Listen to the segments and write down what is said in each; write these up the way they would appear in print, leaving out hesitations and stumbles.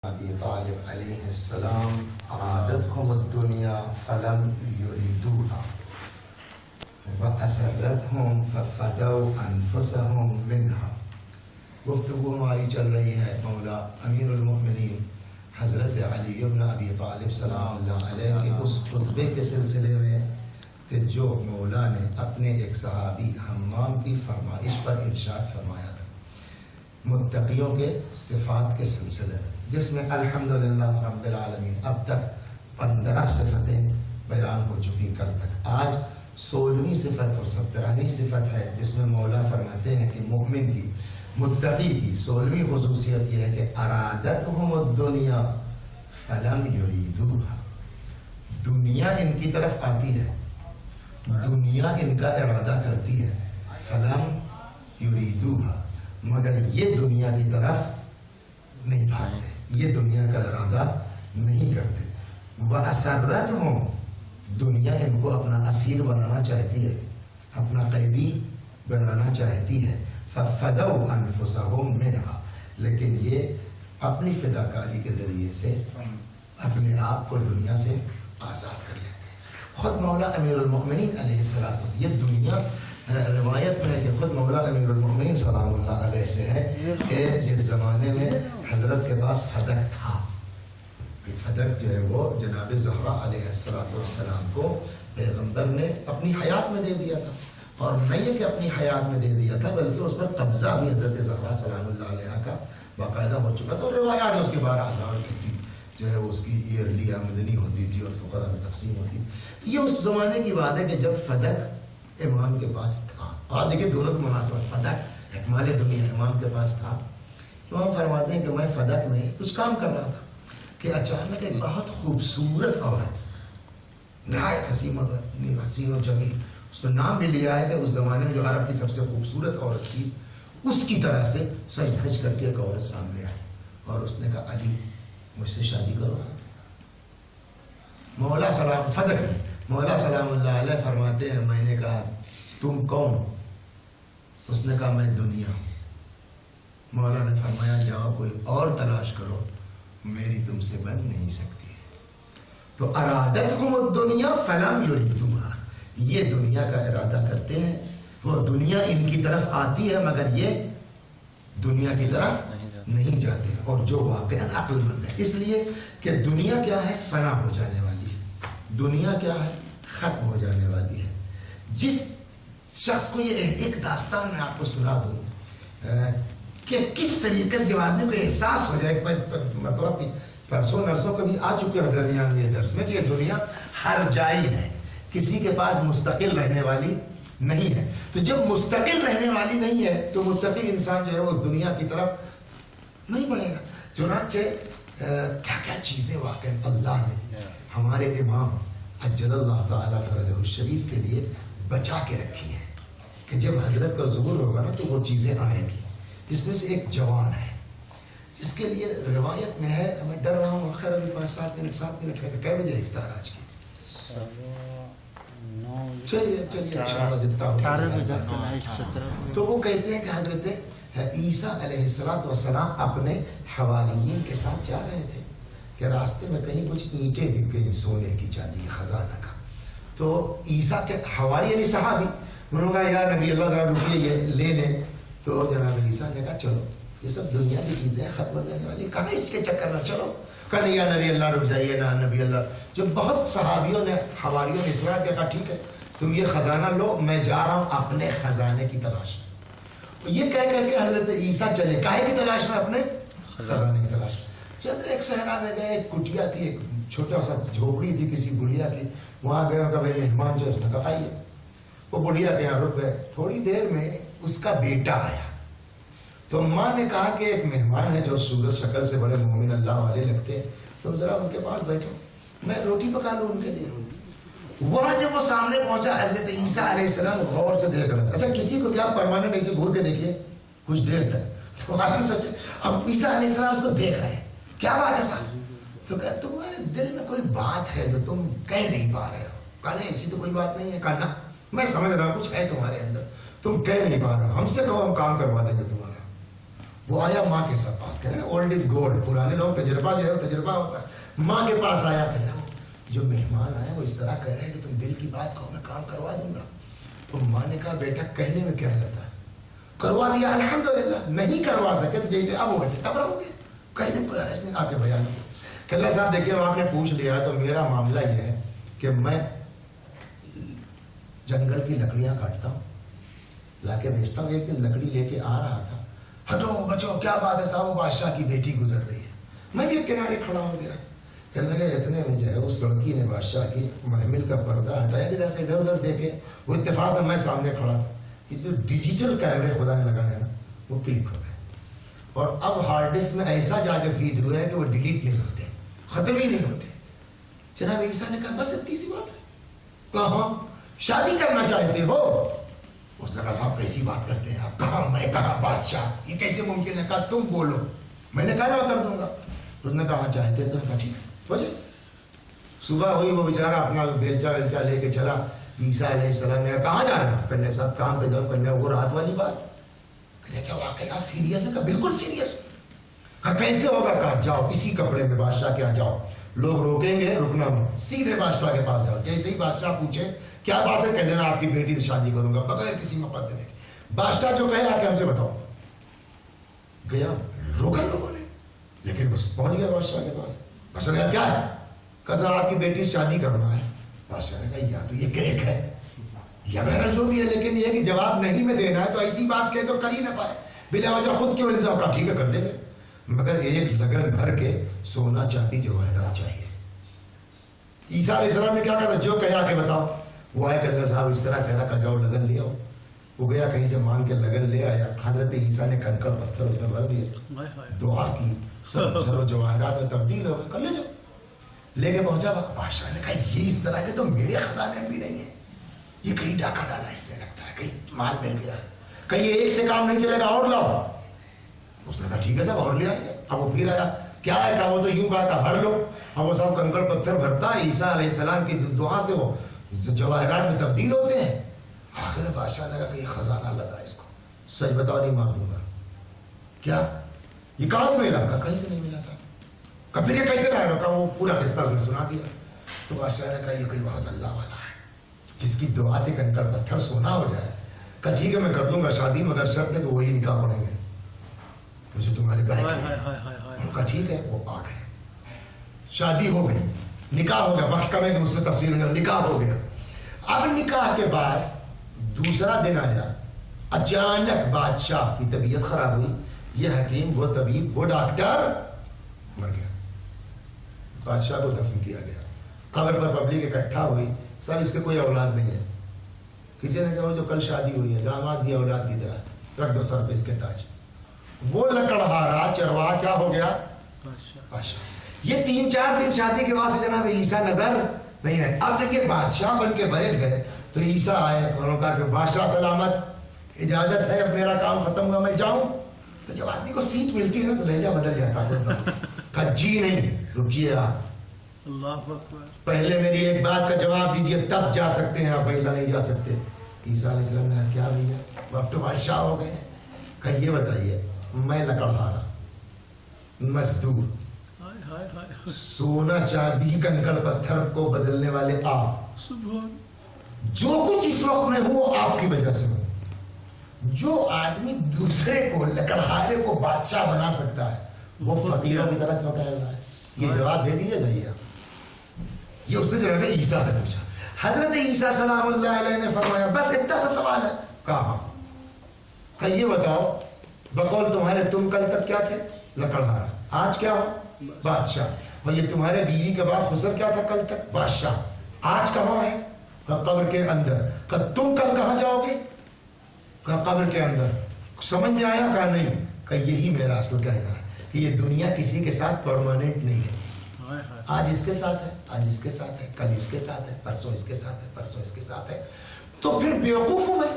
ابی طالب علیہ السلام ارادتهم الدنیا فلم یریدوها واسرتهم ففدوا انفسهم منها۔ گفتگو ہماری چل رہی ہے مولا امیر المؤمنین حضرت علی ابن ابی طالب سلام اللہ علیہ کے اس خطبے کے سلسلے میں کہ جو مولا نے اپنے ایک صحابی حمام کی فرمائش پر ارشاد فرمایا تھا متقیوں کے صفات کے سلسلے میں، جس میں الحمدللہ رب العالمین اب تک 15 صفتیں بیان ہو چکی کل تک۔ آج 16ویں صفت اور 17ویں صفت ہے، جس میں مولا فرماتے ہیں کہ مومن کی متقی کی 16ویں خصوصیت یہ ہے کہ ارادتهم الدنیا فلم یریدوها، دنیا ان کی طرف آتی ہے، دنیا ان کا ارادہ کرتی ہے، فلم یریدوها، مگر یہ دنیا کی طرف نہیں بھاگتے، یہ دنیا کا ارادہ نہیں کرتے۔ وَأَسَرَّتْهُمْ، دنیا ان کو اپنا اسیر بنانا چاہتی ہے، اپنا قیدی بنانا چاہتی ہے۔ فَفَدَوْا أَنفُسَهُمْ مِنْهَا، لیکن یہ اپنی فداکاری کے ذریعے سے اپنے آپ کو دنیا سے آزاد کر لیتے ہیں۔ خود مولا امیر المؤمنین علیہ السلام، یہ دنیا روایت میں ہے کہ خود مولا امیر المؤمنین سلام اللہ علیہ سے ہے کہ جس زمانے میں حضرت کے پاس فدق تھا، فدق جو ہے وہ جناب زہرا علیہ السلام کو پیغمبر نے اپنی حیات میں دے دیا تھا، اور نہیں کہ اپنی حیات میں دے دیا تھا بلکہ اس پر قبضہ بھی حضرت زہرا سلام اللہ علیہ کا باقاعدہ ہو چکا تھا، اور روایات اس کے 12,000 کی تھی جو ہے اس کی ایئرلی آمدنی ہوتی تھی اور فقراء میں تقسیم ہوتی۔ یہ اس زمانے کی بات ہے کہ جب فدق امام کے پاس تھا، اور دیکھیں دونوں کی مناسبت، فدق اکمال دنیا امام کے پاس تھا۔ امام فرماتے ہیں کہ میں فدق میں کچھ کام کر رہا تھا کہ اچانک ایک بہت خوبصورت عورت، نہایت حسین و جمیل، اس میں نام بھی لیا ہے کہ اس زمانے میں جو عرب کی سب سے خوبصورت عورت تھی، اس کی طرح سے سج دھج کر کے ایک عورت سامنے آئی اور اس نے کہا علی مجھ سے شادی کرو۔ مولا سلام فدق میں مولا سلام اللہ علیہ فرماتے ہیں میں نے کہا تم کون ہو؟ اس نے کہا میں دنیا ہوں۔ مولا نے فرمایا جاؤ کوئی اور تلاش کرو، میری تم سے بن نہیں سکتی ہے۔ تو ارادتهم الدنیا فلم یریدوها، یہ دنیا کا ارادہ کرتے ہیں، وہ دنیا ان کی طرف آتی ہے مگر یہ دنیا کی طرف نہیں جاتے ہیں، اور جو واقعاً عقل مند ہے، اس لیے کہ دنیا کیا ہے؟ فنا ہو جانے والی ہے، دنیا کیا ہے؟ ختم ہو جانے والی ہے۔ جس شخص کو یہ ایک داستان میں آپ کو سنا دوں کہ کس طریقے سے آدمی کو احساس ہو جائے، پرسوں نرسوں کبھی آ چکے ہیں درمیان یہ درس میں کہ یہ دنیا ہر جائی ہے، کسی کے پاس مستقل رہنے والی نہیں ہے۔ تو جب مستقل رہنے والی نہیں ہے تو متقی انسان جو ہے اس دنیا کی طرف نہیں بڑھے گا۔ چنانچہ کیا کیا چیزیں واقع اللہ نے ہمارے امام عجل اللہ تعالیٰ فرجہ الشریف کے لیے بچا کے رکھی ہے کہ جب حضرت کا ظہور ہوگا نا تو وہ چیزیں آئیں گی۔ جس میں سے ایک جوان ہے جس کے لیے روایت میں ہے، میں ڈر رہا ہوں خیر ابھی 7 منٹ ہے، کئے بجے افطار آج کی؟ چلیے انشاءاللہ جتنا ہو سکتا۔ تو وہ کہتے ہیں کہ حضرت عیسیٰ علیہ السلام اپنے حواریین کے ساتھ جا رہے تھے کہ راستے میں کہیں کچھ اینٹیں دکھ گئی سونے کی چاندی کی خزانہ کا۔ تو عیسیٰ کے حواری یعنی صحابی انہوں نے کہا یا نبی اللہ ذرا رکیے یہ لے لیں۔ تو جناب عیسیٰ نے کہا چلو یہ سب دنیا کی چیزیں ختم ہو جانے والی، کہا اس کے چکر میں چلو، کہا یا نبی اللہ رک جائیے نا نبی اللہ۔ جو بہت صحابیوں نے حواریوں نے اصرار کیا، کہا ٹھیک ہے تم یہ خزانہ لو، میں جا رہا ہوں اپنے خزانے کی تلاش میں۔ تو یہ کہہ کر کے حضرت عیسیٰ چلے، کاہے کی تلاش میں؟ اپنے خزانے کی تلاش میں۔ جب ایک صحرا میں گئے، ایک کٹیا تھی، ایک چھوٹا سا جھوپڑی تھی کسی بڑھیا کی، وہاں گئے کہ بھائی مہمان جو ہے اس نے کہا آئیے۔ وہ بڑھیا کے یہاں رک گئے، تھوڑی دیر میں اس کا بیٹا آیا۔ تو ماں نے کہا کہ ایک مہمان ہے جو صورت شکل سے بڑے مومن اللہ والے لگتے ہیں، تم ذرا ان کے پاس بیٹھو، میں روٹی پکا لوں ان کے لیے۔ وہاں جب وہ سامنے پہنچا حضرت عیسیٰ علیہ السلام غور سے دیکھ رہا تھا۔ اچھا کسی کو کیا پرماننٹ ایسے گھور کے دیکھیے کچھ دیر تک، تو آگے سچ اب عیسیٰ علیہ السلام اس کو دیکھ رہے ہیں، کیا بات ہے صاحب؟ تو کہا تمہارے دل میں کوئی بات ہے جو تم کہہ نہیں پا رہے ہو۔ کہا نہیں ایسی تو کوئی بات نہیں ہے۔ کہا نا میں سمجھ رہا ہوں کچھ ہے تمہارے اندر، تم کہہ نہیں پا رہے ہو، ہم سے کہو ہم کام کروا دیں گے تمہارا۔ وہ آیا ماں کے ساتھ پاس، کہتے ہیں نا اولڈ از گولڈ، پرانے لوگ تجربہ جو ہے وہ تجربہ ہوتا ہے. ماں کے پاس آیا کہ جو مہمان آئے وہ اس طرح کہہ رہے ہیں کہ تم دل کی بات کہو میں کام کروا دوں گا. تو ماں نے کہا بیٹا کہنے میں کیا جاتا ہے، کروا دیا الحمدللہ. نہیں کروا سکے تو جیسے اب ہو ویسے تب رہو گے. کہنے میں اس نے آ کے بیان کیا کہ اللہ صاحب دیکھیے آپ نے پوچھ لیا تو میرا معاملہ یہ ہے کہ میں جنگل کی لکڑیاں کاٹتا ہوں، لا کے بیچتا ہوں. ایک دن لکڑی لے کے آ رہا تھا، ہٹو بچو کیا بات ہے صاحب، وہ بادشاہ کی بیٹی گزر رہی ہے. میں بھی ایک کنارے کھڑا ہو گیا. کہنے لگے اتنے میں جو ہے اس لڑکی نے بادشاہ کی محمل کا پردہ ہٹایا کہ جیسے ادھر ادھر دیکھے. وہ اتفاق سے میں سامنے کھڑا تھا کہ جو ڈیجیٹل کیمرے خدا نے لگائے نا وہ کلک ہو گئے، اور اب ہارڈ ڈسک میں ایسا جا کے فیڈ ہوا ہے کہ وہ ڈیلیٹ نہیں ہوتے، ختم ہی نہیں ہوتے. جناب عیسیٰ نے کہا بس اتنی سی بات ہے. کہاں شادی کرنا چاہتے ہو؟ اس نے کہا صاحب کیسی بات کرتے ہیں آپ، کہاں میں کہاں بادشاہ، یہ کیسے ممکن ہے؟ کہا تم بولو. میں نے کہا میں کر دوں گا. اس نے کہا چاہتے تو کہا ٹھیک ہے ہو جائے. صبح ہوئی وہ بیچارہ اپنا بیلچا ویلچا لے کے چلا. عیسیٰ علیہ السلام نے کہاں جا رہا؟ کہنے صاحب کام پہ جاؤ. کہنے وہ رات والی بات. کہنے کیا واقعی آپ سیریس ہیں؟ کہا بالکل سیریس ہوں. کہا کیسے ہوگا؟ کہا جاؤ اسی کپڑے میں بادشاہ کے یہاں جاؤ، لوگ روکیں گے رکنا نہیں، سیدھے بادشاہ کے پاس جاؤ. جیسے ہی بادشاہ پوچھے کیا بات ہے کہہ دینا آپ کی بیٹی سے شادی کروں گا بغیر کسی مقدمے کے. بادشاہ جو کہے آ کے ہم سے بتاؤ. گیا، روکا لوگوں نے، لیکن بس پہنچ گیا بادشاہ کے پاس. بادشاہ نے کہا کیا ہے؟ کہا صاحب آپ کی بیٹی سے شادی کرنا ہے. بادشاہ نے کہا یا تو یہ کریک ہے یا میرا جو بھی ہے، لیکن یہ کہ جواب نہیں میں دینا ہے تو ایسی بات کہے تو کر ہی نہ پائے، بلا وجہ خود کیوں الزام. کا ٹھیک ہے کر لیں گے، مگر ایک لگن بھر کے سونا چاندی جواہرات چاہیے. عیسیٰ علیہ السلام نے کیا کہا جو کہا کہ بتاؤ. وہ آئے کہ اللہ صاحب اس طرح کہہ رہا کہ جاؤ لگن لے آؤ. وہ گیا کہیں سے مانگ کے لگن لے آیا. حضرت عیسیٰ نے کنکڑ پتھر اس میں بھر دیے، دعا کی، سب زر و جواہرات میں تبدیل ہو گئے. کر لے جاؤ. لے کے پہنچا. بادشاہ نے کہا یہ اس طرح کے تو میرے خزانے میں بھی نہیں ہے، یہ کہیں ڈاکہ ڈالا اس نے لگتا ہے، کہیں مال مل گیا، کہیں ایک سے کام نہیں چلے گا اور لاؤ. اس نے کہا ٹھیک ہے صاحب اور لے آئیں گے. اب وہ پھر آیا کیا ہے کہ وہ تو یوں کہا تھا بھر لو. اب وہ صاحب کنکڑ پتھر بھرتا ہے، عیسیٰ علیہ السلام کی دعا سے وہ جواہرات میں تبدیل ہوتے ہیں. آخر بادشاہ نے کہا کہ یہ خزانہ لگا اس کو، سچ بتاؤ نہیں مار دوں گا. کیا یہ کہاں سے ملا؟ کہیں سے نہیں ملا صاحب. کہا پھر یہ کیسے لایا؟ رکھا وہ پورا قصہ سنا دیا. تو بادشاہ نے کہا یہ کوئی بہت اللہ والا ہے جس کی دعا سے کنکڑ پتھر سونا ہو جائے. کہا ٹھیک ہے میں کر دوں گا شادی، مگر شرط ہے کہ وہی نکاح پڑیں گے مجھے تمہارے بہن. کہا ٹھیک ہے. وہ آ گئے، شادی ہو گئی، نکاح ہو گیا. وقت کم ہے کہ اس میں تفصیل نہیں، نکاح ہو گیا. اب نکاح کے بعد دوسرا دن آیا، اچانک بادشاہ کی طبیعت خراب ہوئی. یہ حکیم، وہ طبیب، وہ ڈاکٹر مر گیا. بادشاہ کو دفن کیا گیا. قبر پر پبلک اکٹھا ہوئی. سب اس کے کوئی اولاد نہیں ہے. کسی نے کہا وہ جو کل شادی ہوئی ہے داماد کی اولاد کی طرح رکھ دو سر پہ اس کے تاج. وہ لکڑہارا چرواہا کیا ہو گیا؟ بادشاہ. یہ 3-4 دن شادی کے بعد سے جناب عیسیٰ نظر نہیں آئے. اب جب یہ بادشاہ بن کے بیٹھ گئے تو عیسیٰ آئے، انہوں نے کہا کہ بادشاہ سلامت، اجازت ہے اب میرا کام ختم ہوا میں جاؤں. تو جب آدمی کو سیٹ ملتی ہے نا تو لہجہ بدل جاتا ہے. کہا جی نہیں رکیے آپ، اللہ اکبر، پہلے میری ایک بات کا جواب دیجئے تب جا سکتے ہیں آپ، پہلا نہیں جا سکتے. عیسیٰ علیہ السلام نے کہا کیا بھیا اب تو بادشاہ ہو گئے. کہا یہ بتائیے میں لکڑہارا، مزدور، سونا چاندی کنکڑ پتھر کو بدلنے والے آپ، جو کچھ اس وقت میں ہوں آپ کی وجہ سے ہوں. جو آدمی دوسرے کو لکڑہارے کو بادشاہ بنا سکتا ہے وہ فقیروں کی طرح کیوں کہہ رہا ہے؟ یہ جواب دے دیجیے جائیے. یہ اس نے جو ہے عیسیٰ سے پوچھا. حضرت عیسیٰ سلام اللہ علیہ نے فرمایا بس اتنا سا سوال ہے. کہا کہ یہ بتاؤ بقول تمہارے تم کل تک کیا تھے؟ لکڑہارا. آج کیا ہو؟ بادشاہ. اور یہ تمہارے بیوی کے بعد خسر کیا تھا کل تک؟ بادشاہ. آج کہاں ہے؟ قبر کے اندر. کہ تم کل کہاں جاؤ گے؟ کہ قبر کے اندر. سمجھ میں آیا؟ کہا نہیں. کہ یہی میرا اصل کہنا ہے کہ یہ دنیا کسی کے ساتھ پرماننٹ نہیں ہے. آج اس کے ساتھ ہے، آج اس کے ساتھ ہے، کل اس کے ساتھ ہے، پرسوں اس کے ساتھ ہے، پرسوں اس کے ساتھ ہے. تو پھر بیوقوف ہوں میں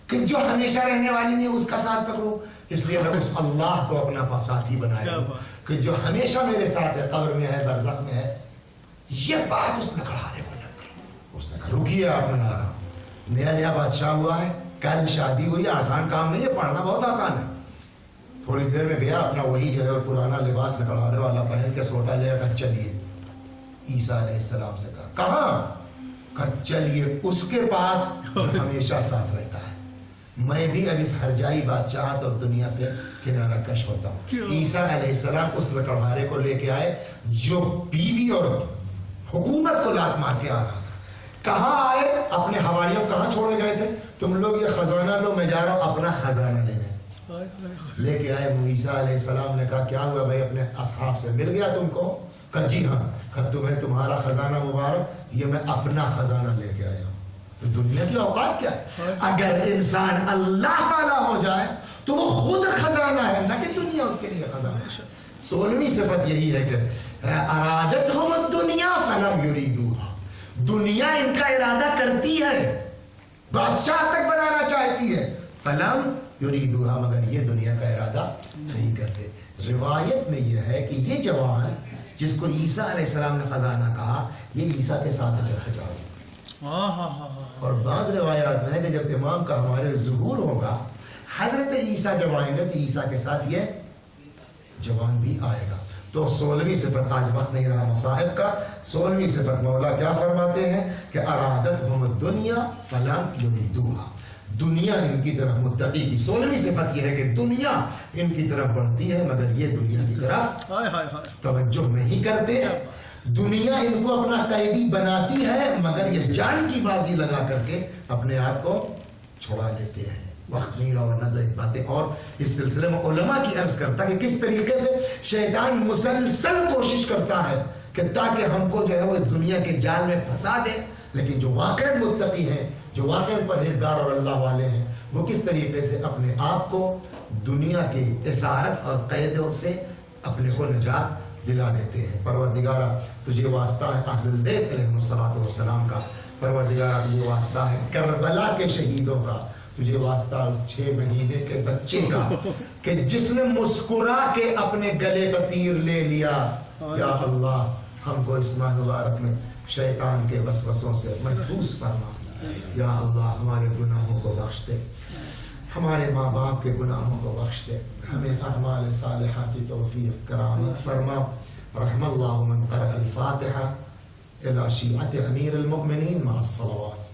کہ جو ہمیشہ رہنے والی نہیں اس کا ساتھ پکڑوں. اس لیے میں اس اللہ کو اپنا ساتھی بنایا کہ جو ہمیشہ میرے ساتھ ہے، قبر میں ہے، برزخ میں ہے. یہ بات اس لکڑہارے کو لگ گئی. اس نے کہا رکیے آپ، میں آ رہا ہوں. نیا نیا بادشاہ ہوا ہے، کل شادی ہوئی، آسان کام نہیں ہے، پڑھنا بہت آسان ہے. تھوڑی دیر میں گیا اپنا وہی جو ہے پرانا لباس نکڑانے والا پہن کے سوٹا لے کر چلیے. عیسیٰ علیہ السلام سے کہاں چلیے اس کے پاس ہمیشہ ساتھ رہتا ہے. میں بھی اب اس ہرجائی بادشاہت اور دنیا سے کنارہ کش ہوتا ہوں. عیسیٰ علیہ السلام اس لکڑہارے کو لے کے آئے جو بیوی اور حکومت کو لات مار کے آ رہا تھا. کہاں آئے؟ اپنے حواریوں کہاں چھوڑے گئے تھے؟ تم لوگ یہ خزانہ لو، میں جا رہا ہوں اپنا خزانہ لینے. لے کے آئے. عیسیٰ علیہ السلام نے کہا کیا ہوا بھائی، اپنے اصحاب سے مل گیا تم کو؟ کہا جی ہاں. کہا تمہیں تمہارا خزانہ مبارک، یہ میں اپنا خزانہ لے کے آیا ہوں. تو دنیا کی اوقات کیا ہے؟ اگر انسان اللہ والا ہو جائے تو وہ خود خزانہ ہے، نہ کہ دنیا اس کے لیے خزانہ. 16ویں صفت یہی ہے کہ ارادتہم الدنیا فلم یریدوہا، دنیا ان کا ارادہ کرتی ہے، بادشاہ تک بنانا چاہتی ہے، فلم یریدوہا، مگر یہ دنیا کا ارادہ نہیں کرتے. روایت میں یہ ہے کہ یہ جوان جس کو عیسیٰ علیہ السلام نے خزانہ کہا، یہ عیسیٰ کے ساتھ چل جاؤ. اور بعض روایات میں ہے کہ جب امام کا ہمارے ظہور ہوگا، حضرت عیسیٰ جب آئیں گے تو عیسیٰ کے ساتھ یہ جوان بھی آئے گا. تو 16ویں صفت، آج وقت نہیں رہا مصاحب کا، 16ویں صفت مولا کیا فرماتے ہیں کہ ارادتہم الدنیا فلم یریدوہا، دنیا ان کی طرف متقی کی. 16ویں صفت یہ ہے کہ دنیا ان کی طرف بڑھتی ہے مگر یہ دنیا کی طرف توجہ نہیں کرتے. دنیا ان کو اپنا قیدی بناتی ہے مگر یہ جان کی بازی لگا کر کے اپنے آپ کو چھڑا لیتے ہیں. وقت نہیں رہا ورنہ تو ایک باتیں اور اس سلسلے میں علماء کی عرض کرتا کہ کس طریقے سے شیطان مسلسل کوشش کرتا ہے کہ تاکہ ہم کو جو ہے وہ اس دنیا کے جال میں پھنسا دے. لیکن جو واقع متقی ہیں، جو واقع پرہیزگار اور اللہ والے ہیں، وہ کس طریقے سے اپنے آپ کو دنیا کی اسارت اور قیدوں سے اپنے کو نجات دلا دیتے ہیں. پروردگارہ تجھے واسطہ ہے اہل البیت علیہ السلام کا، پروردگارہ تجھے واسطہ ہے کربلا کے شہیدوں کا، تجھے واسطہ اس 6 مہینے کے بچے کا کہ جس نے مسکرا کے اپنے گلے کا تیر لے لیا. یا اللہ ہم کو اس ماہ مبارک میں شیطان کے وسوسوں سے محفوظ فرما. یا اللہ ہمارے گناہوں کو بخش دے، ہمارے ماں باپ کے گناہوں کو بخش دے، ہمیں اعمال صالحہ کی توفیق کرامت فرما. رحم اللہ من قرأ الفاتحہ الی شیعۃ امیر المؤمنین مع الصلوات.